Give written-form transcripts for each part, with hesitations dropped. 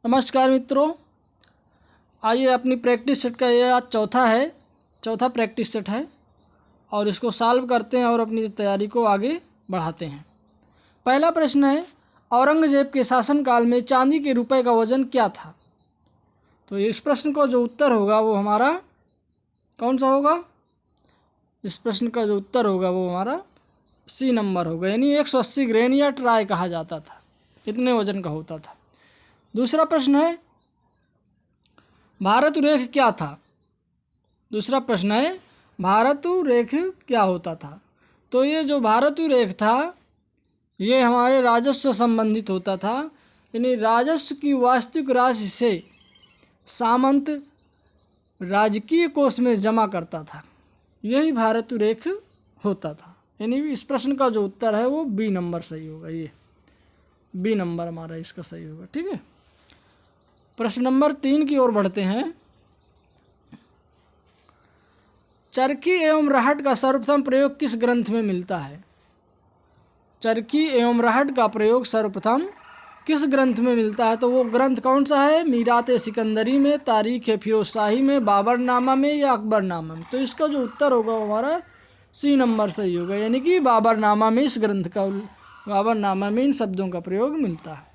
नमस्कार मित्रों, आइए अपनी प्रैक्टिस सेट का ये आज चौथा प्रैक्टिस सेट है और इसको सॉल्व करते हैं और अपनी तैयारी को आगे बढ़ाते हैं। पहला प्रश्न है, औरंगजेब के शासनकाल में चांदी के रुपए का वजन क्या था? तो इस प्रश्न का जो उत्तर होगा वो हमारा कौन सा होगा? इस प्रश्न का जो उत्तर होगा वो हमारा सी नंबर होगा, यानी 180 ग्रेन या ट्राई कहा जाता था, इतने वजन का होता था। दूसरा प्रश्न है, भारतुरेख क्या था? दूसरा प्रश्न है, भारतुरेख क्या होता था? तो ये जो भारतुरेख था ये हमारे राजस्व संबंधित होता था, यानी राजस्व की वास्तविक राशि से सामंत राजकीय कोष में जमा करता था, यही भारतुरेख होता था। यानी इस प्रश्न का जो उत्तर है वो बी नंबर सही होगा, ये बी नंबर हमारा इसका सही होगा। ठीक है, प्रश्न नंबर 3 की ओर बढ़ते हैं। चरखी एवं रहट का सर्वप्रथम प्रयोग किस ग्रंथ में मिलता है? चरखी एवं रहट का प्रयोग सर्वप्रथम किस ग्रंथ में मिलता है? तो वो ग्रंथ कौन सा है? मीरात सिकंदरी में, तारीख फिरोजशाही में, बाबरनामा में या अकबरनामा में? तो इसका जो उत्तर होगा वो हमारा सी नंबर सही होगा, यानी कि बाबरनामा में बाबरनामा में इन शब्दों का प्रयोग मिलता है।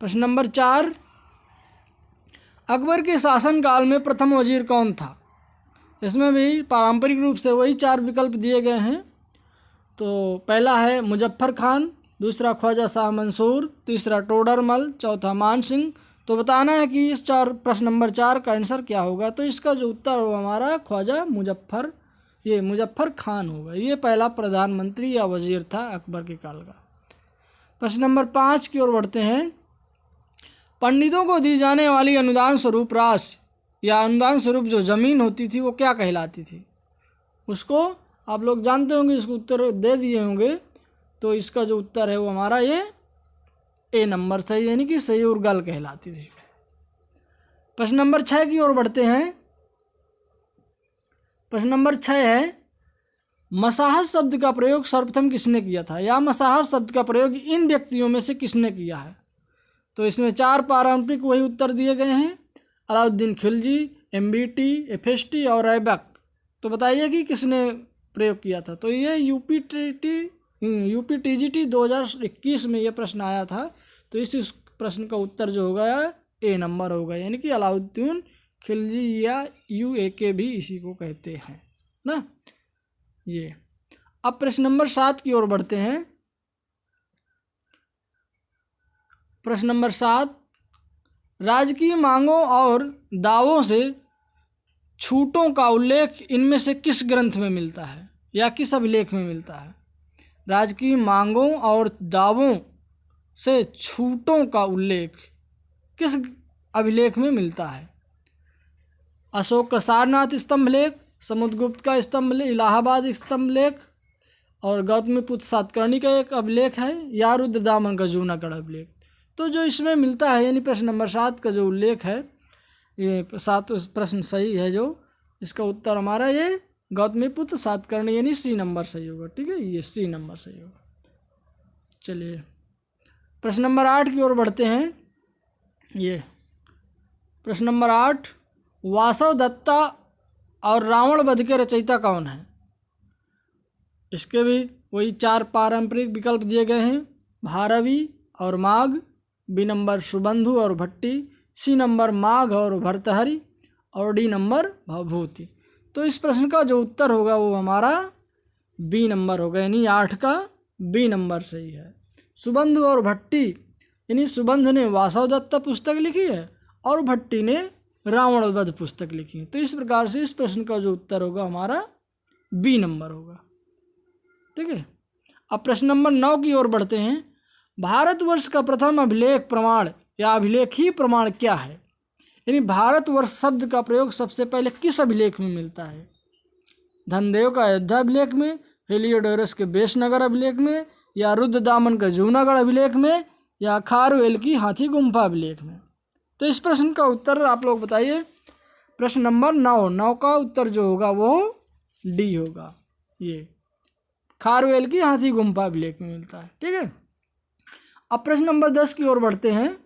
प्रश्न नंबर 4, अकबर के शासनकाल में प्रथम वजीर कौन था? इसमें भी पारंपरिक रूप से वही 4 विकल्प दिए गए हैं। तो पहला है मुजफ्फर खान, दूसरा ख्वाजा शाह मंसूर, तीसरा टोडरमल, चौथा मान सिंह। तो बताना है कि इस प्रश्न नंबर 4 का आंसर क्या होगा। तो इसका जो उत्तर होगा हमारा ख्वाजा मुजफ्फर खान होगा। ये पहला प्रधानमंत्री या वजीर था अकबर के काल का। प्रश्न नंबर 5 की ओर बढ़ते हैं। पंडितों को दी जाने वाली अनुदान स्वरूप राशि या अनुदान स्वरूप जो ज़मीन होती थी वो क्या कहलाती थी? उसको आप लोग जानते होंगे, इसको उत्तर दे दिए होंगे। तो इसका जो उत्तर है वो हमारा ये ए नंबर सही, यानी कि सयूर गल कहलाती थी। प्रश्न नंबर 6 की ओर बढ़ते हैं। प्रश्न नंबर 6 है, मसाहत शब्द का प्रयोग सर्वप्रथम किसने किया था, या मसाहत शब्द का प्रयोग इन व्यक्तियों में से किसने किया है? तो इसमें 4 पारंपरिक वही उत्तर दिए गए हैं, अलाउद्दीन खिलजी, एमबीटी, एफएसटी और ऐबक। तो बताइए कि किसने प्रयोग किया था? तो ये यूपीटीजीटी 2021 में ये प्रश्न आया था। तो इस प्रश्न का उत्तर जो होगा ए नंबर होगा, यानी कि अलाउद्दीन खिलजी या यूएके भी इसी को कहते हैं ना। ये अब प्रश्न नंबर 7 की ओर बढ़ते हैं। प्रश्न नंबर 7, राजकीय मांगों और दावों से छूटों का उल्लेख इनमें से किस ग्रंथ में मिलता है या किस अभिलेख में मिलता है? राजकीय मांगों और दावों से छूटों का उल्लेख किस अभिलेख में मिलता है? अशोक का सारनाथ स्तंभ लेख, समुद्रगुप्त का स्तंभ लेख, इलाहाबाद स्तंभ लेख और गौतमीपुत्र सातकर्णी का एक अभिलेख है, या रुद्रदामन का जूनागढ़ अभिलेख। तो जो इसमें मिलता है, यानी प्रश्न नंबर 7 का जो उल्लेख है, ये 7 प्रश्न सही है। जो इसका उत्तर हमारा ये गौतमीपुत्र सातकर्णी, यानी सी नंबर सही होगा। ठीक है, ये सी नंबर सही होगा। चलिए प्रश्न नंबर 8 की ओर बढ़ते हैं। ये प्रश्न नंबर 8, वासव दत्ता और रावण वध के रचयिता कौन है? इसके भी वही 4 पारंपरिक विकल्प दिए गए हैं, भारवी और माघ, बी नंबर सुबंधु और भट्टी, सी नंबर माघ और भर्तहरि और डी नंबर भभूति। तो इस प्रश्न का जो उत्तर होगा वो हमारा बी नंबर होगा, यानी 8 का बी नंबर सही है। सुबंधु और भट्टी, यानी सुबंध ने वासव दत्ता पुस्तक लिखी है और भट्टी ने रावण वध पुस्तक लिखी है। तो इस प्रकार से इस प्रश्न का जो उत्तर होगा हमारा बी नंबर होगा। ठीक है, अब प्रश्न नंबर 9 की ओर बढ़ते हैं। भारतवर्ष का प्रथम अभिलेख प्रमाण या अभिलेखीय प्रमाण क्या है? यानी भारतवर्ष शब्द का प्रयोग सबसे पहले किस अभिलेख में मिलता है? धनदेव का अयोध्या अभिलेख में, हेलियोडोरस के बेशनगर अभिलेख में, या रुद्रदामन का जूनागढ़ अभिलेख में, या खारवेल की हाथी गुम्फा अभिलेख में? तो इस प्रश्न का उत्तर आप लोग बताइए। प्रश्न नंबर 9 का उत्तर जो होगा वो डी होगा, ये खारवेल की हाथी गुम्फा अभिलेख में मिलता है। ठीक है, अब प्रश्न नंबर 10 की ओर बढ़ते हैं।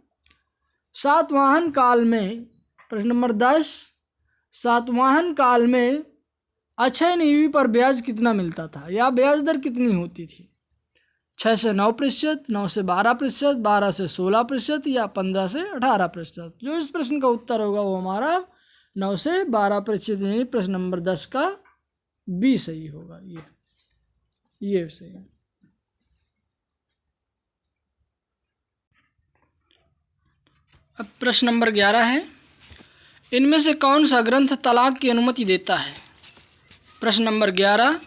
सातवाहन काल में, प्रश्न नंबर 10, सातवाहन काल में अक्षय निधि पर ब्याज कितना मिलता था या ब्याज दर कितनी होती थी? 6 से 9%, 9 से 12%, 12 से 16% या 15 से 18%? जो इस प्रश्न का उत्तर होगा वो हमारा 9 से 12%, यानी प्रश्न नंबर 10 का बी सही होगा। ये सही है। अब प्रश्न नंबर 11 है, इनमें से कौन सा ग्रंथ तलाक की अनुमति देता है? प्रश्न नंबर 11,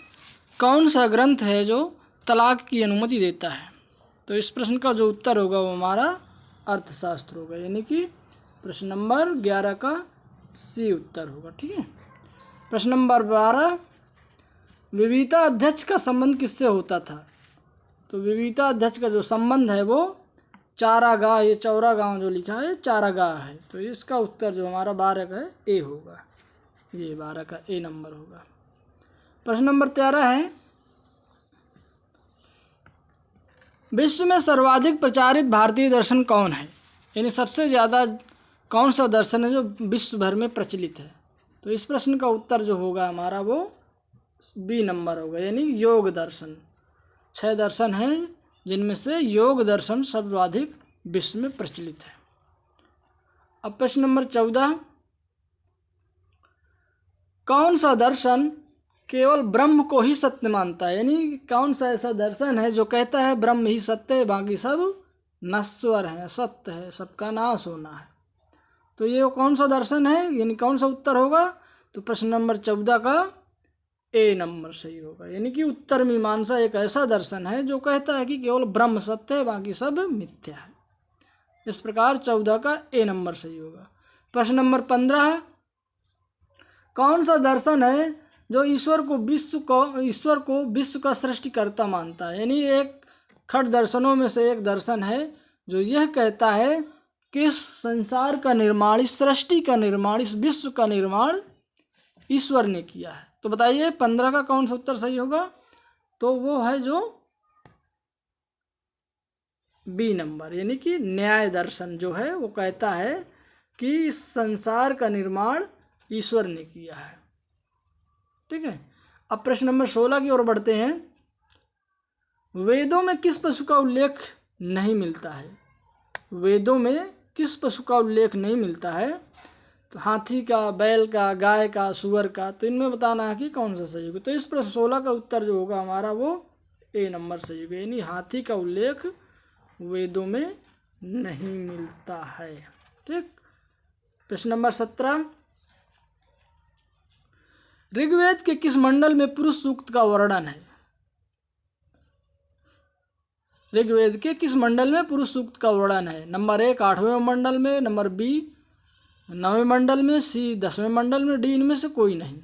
कौन सा ग्रंथ है जो तलाक की अनुमति देता है? तो इस प्रश्न का जो उत्तर होगा वो हमारा अर्थशास्त्र होगा, यानी कि प्रश्न नंबर 11 का सी उत्तर होगा। ठीक है। प्रश्न नंबर 12, विविता अध्यक्ष का संबंध किससे होता था? तो विविता अध्यक्ष का जो संबंध है वो चारागाह, ये चौरागांव जो लिखा है चारागाह है, तो इसका उत्तर जो हमारा 12 का है ए होगा, ये 12 का ए नंबर होगा। प्रश्न नंबर 13 है, विश्व में सर्वाधिक प्रचारित भारतीय दर्शन कौन है? यानी सबसे ज़्यादा कौन सा दर्शन है जो विश्व भर में प्रचलित है? तो इस प्रश्न का उत्तर जो होगा हमारा वो बी नंबर होगा, यानी योग दर्शन। 6 दर्शन हैं जिनमें से योग दर्शन सर्वाधिक विश्व में प्रचलित है। अब प्रश्न नंबर 14, कौन सा दर्शन केवल ब्रह्म को ही सत्य मानता है? यानी कौन सा ऐसा दर्शन है जो कहता है ब्रह्म ही सत्य है, बाकी सब नश्वर है, असत्य है, सबका नाश होना है? तो ये कौन सा दर्शन है, यानी कौन सा उत्तर होगा? तो प्रश्न नंबर 14 का ए नंबर सही होगा, यानी कि उत्तर मीमांसा एक ऐसा दर्शन है जो कहता है कि केवल ब्रह्म सत्य है, बाकी सब मिथ्या है। इस प्रकार 14 का ए नंबर सही होगा। प्रश्न नंबर 15, कौन सा दर्शन है जो ईश्वर को विश्व का सृष्टिकर्ता मानता है? यानी एक खट दर्शनों में से एक दर्शन है जो यह कहता है कि इस संसार का निर्माण, इस सृष्टि का निर्माण, इस विश्व का निर्माण ईश्वर ने किया है। तो बताइए 15 का कौन सा उत्तर सही होगा? तो वो है जो बी नंबर, यानी कि न्याय दर्शन जो है वो कहता है कि इस संसार का निर्माण ईश्वर ने किया है। ठीक है। अब प्रश्न नंबर 16 की ओर बढ़ते हैं। वेदों में किस पशु का उल्लेख नहीं मिलता है? वेदों में किस पशु का उल्लेख नहीं मिलता है? तो हाथी का, बैल का, गाय का, सुअर का। तो इनमें बताना है कि कौन सा सही होगा। तो इस प्रश्न 16 का उत्तर जो होगा हमारा वो ए नंबर सही होगा, यानी हाथी का उल्लेख वेदों में नहीं मिलता है। ठीक। प्रश्न नंबर 17, ऋग्वेद के किस मंडल में पुरुष सूक्त का वर्णन है? ऋग्वेद के किस मंडल में पुरुष सूक्त का वर्णन है? नंबर 1 8वें मंडल में, नंबर बी 9वें मंडल में, सी 10वें मंडल में, डी इनमें से कोई नहीं।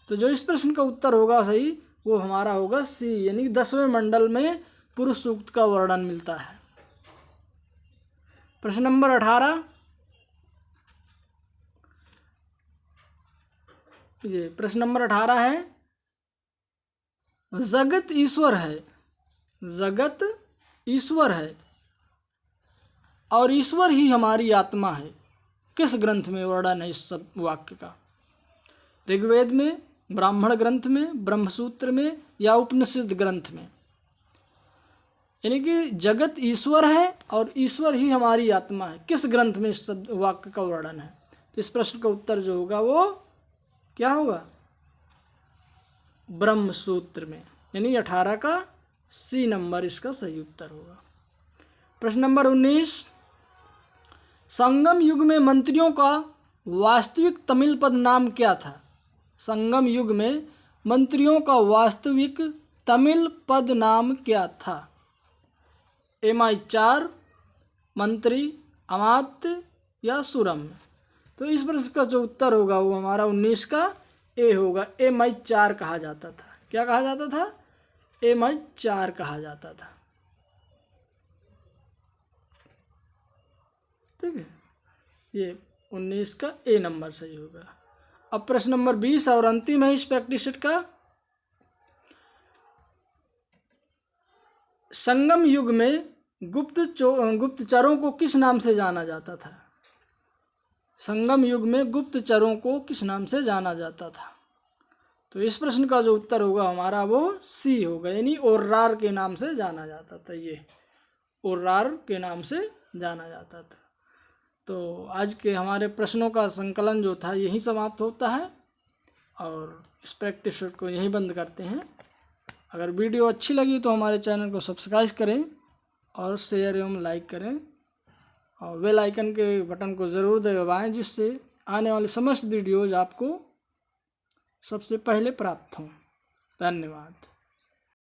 तो जो इस प्रश्न का उत्तर होगा सही वो हमारा होगा सी, यानी 10वें मंडल में पुरुष सूक्त का वर्णन मिलता है। प्रश्न नंबर 18, ये प्रश्न नंबर 18 है, जगत ईश्वर है, जगत ईश्वर है और ईश्वर ही हमारी आत्मा है, किस ग्रंथ में वर्णन है इस सब वाक्य का? ऋग्वेद में, ब्राह्मण ग्रंथ में, ब्रह्मसूत्र में या उपनिषद ग्रंथ में? यानी कि जगत ईश्वर है और ईश्वर ही हमारी आत्मा है, किस ग्रंथ में इस सब वाक्य का वर्णन है? तो इस प्रश्न का उत्तर जो होगा वो क्या होगा? ब्रह्मसूत्र में, यानी 18 का सी नंबर इसका सही उत्तर होगा। प्रश्न नंबर 19, संगम युग में मंत्रियों का वास्तविक तमिल पद नाम क्या था? संगम युग में मंत्रियों का वास्तविक तमिल पद नाम क्या था? MI4, मंत्री, अमात्य या सुरम? तो इस प्रश्न का जो उत्तर होगा वो हमारा 19 का ए होगा। MI4 कहा जाता था। क्या कहा जाता था? MI4 कहा जाता था। ठीक है, ये 19 का ए नंबर सही होगा। अब प्रश्न नंबर 20 और अंतिम है इस प्रैक्टिस सेट का। संगम युग में गुप्तचरों को किस नाम से जाना जाता था? संगम युग में गुप्तचरों को किस नाम से जाना जाता था? तो इस प्रश्न का जो उत्तर होगा हमारा वो सी होगा, यानी ओर्रार के नाम से जाना जाता था। ये ओर्रार के नाम से जाना जाता था। तो आज के हमारे प्रश्नों का संकलन जो था यही समाप्त होता है और इस प्रैक्टिस को यहीं बंद करते हैं। अगर वीडियो अच्छी लगी तो हमारे चैनल को सब्सक्राइब करें और शेयर एवं लाइक करें और बेल आइकन के बटन को ज़रूर दबाएं, जिससे आने वाले समस्त वीडियोज़ आपको सबसे पहले प्राप्त हों। धन्यवाद।